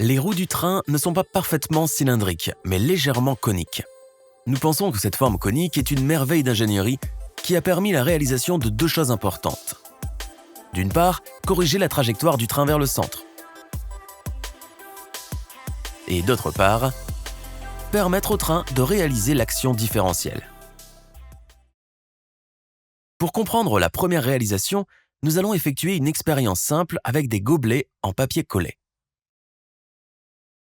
Les roues du train ne sont pas parfaitement cylindriques, mais légèrement coniques. Nous pensons que cette forme conique est une merveille d'ingénierie qui a permis la réalisation de deux choses importantes. D'une part, corriger la trajectoire du train vers le centre. Et d'autre part, permettre au train de réaliser l'action différentielle. Pour comprendre la première réalisation, nous allons effectuer une expérience simple avec des gobelets en papier collé.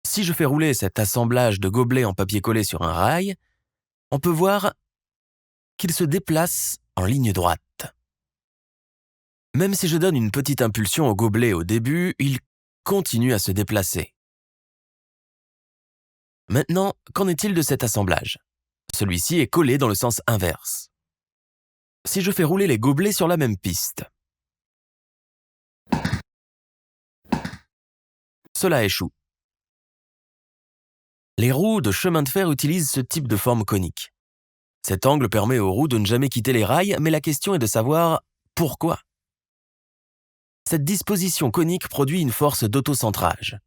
Si je fais rouler cet assemblage de gobelets en papier collé sur un rail, on peut voir qu'il se déplace en ligne droite. Même si je donne une petite impulsion au gobelet au début, il continue à se déplacer. Maintenant, qu'en est-il de cet assemblage? Celui-ci est collé dans le sens inverse. Si je fais rouler les gobelets sur la même piste, cela échoue. Les roues de chemin de fer utilisent ce type de forme conique. Cet angle permet aux roues de ne jamais quitter les rails, mais la question est de savoir pourquoi. Cette disposition conique produit une force d'autocentrage.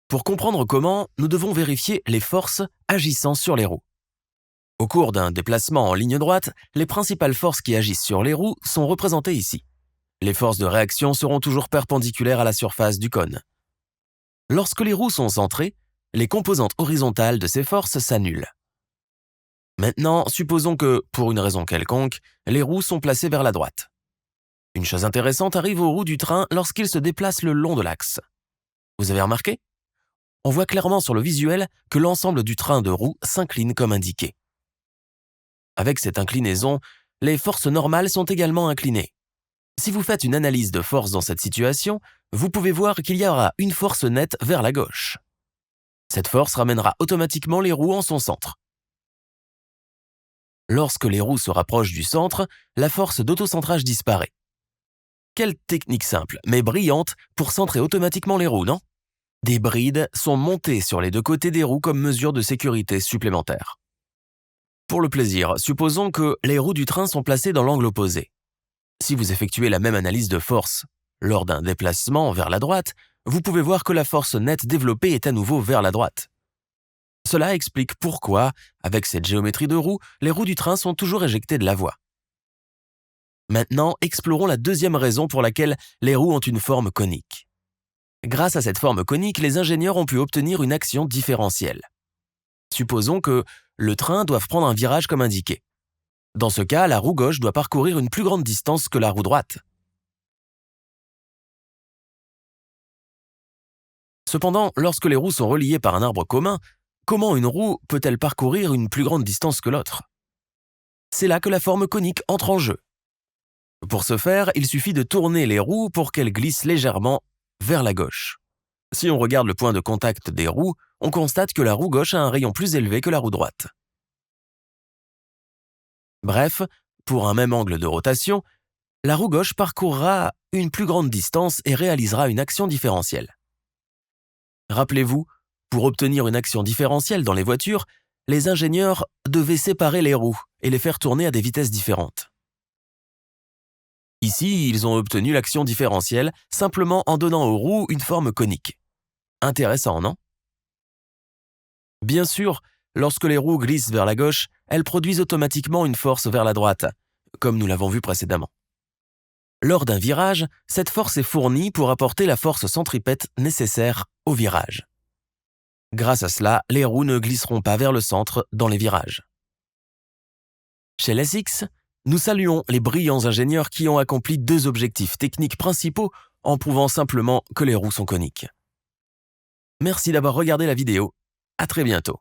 Pour comprendre comment, nous devons vérifier les forces agissant sur les roues. Au cours d'un déplacement en ligne droite, les principales forces qui agissent sur les roues sont représentées ici. Les forces de réaction seront toujours perpendiculaires à la surface du cône. Lorsque les roues sont centrées, les composantes horizontales de ces forces s'annulent. Maintenant, supposons que, pour une raison quelconque, les roues sont placées vers la droite. Une chose intéressante arrive aux roues du train lorsqu'ils se déplacent le long de l'axe. Vous avez remarqué? On voit clairement sur le visuel que l'ensemble du train de roues s'incline comme indiqué. Avec cette inclinaison, les forces normales sont également inclinées. Si vous faites une analyse de force dans cette situation, vous pouvez voir qu'il y aura une force nette vers la gauche. Cette force ramènera automatiquement les roues en son centre. Lorsque les roues se rapprochent du centre, la force d'autocentrage disparaît. Quelle technique simple, mais brillante, pour centrer automatiquement les roues, non? Des brides sont montées sur les deux côtés des roues comme mesure de sécurité supplémentaire. Pour le plaisir, supposons que les roues du train sont placées dans l'angle opposé. Si vous effectuez la même analyse de force lors d'un déplacement vers la droite, vous pouvez voir que la force nette développée est à nouveau vers la droite. Cela explique pourquoi, avec cette géométrie de roues, les roues du train sont toujours éjectées de la voie. Maintenant, explorons la deuxième raison pour laquelle les roues ont une forme conique. Grâce à cette forme conique, les ingénieurs ont pu obtenir une action différentielle. Supposons que le train doive prendre un virage comme indiqué. Dans ce cas, la roue gauche doit parcourir une plus grande distance que la roue droite. Cependant, lorsque les roues sont reliées par un arbre commun, comment une roue peut-elle parcourir une plus grande distance que l'autre? C'est là que la forme conique entre en jeu. Pour ce faire, il suffit de tourner les roues pour qu'elles glissent légèrement vers la gauche. Si on regarde le point de contact des roues, on constate que la roue gauche a un rayon plus élevé que la roue droite. Bref, pour un même angle de rotation, la roue gauche parcourra une plus grande distance et réalisera une action différentielle. Rappelez-vous, pour obtenir une action différentielle dans les voitures, les ingénieurs devaient séparer les roues et les faire tourner à des vitesses différentes. Ici, ils ont obtenu l'action différentielle simplement en donnant aux roues une forme conique. Intéressant, non? Bien sûr, lorsque les roues glissent vers la gauche, elles produisent automatiquement une force vers la droite, comme nous l'avons vu précédemment. Lors d'un virage, cette force est fournie pour apporter la force centripète nécessaire au virage. Grâce à cela, les roues ne glisseront pas vers le centre dans les virages. Chez Lasix, nous saluons les brillants ingénieurs qui ont accompli deux objectifs techniques principaux en prouvant simplement que les roues sont coniques. Merci d'avoir regardé la vidéo. À très bientôt.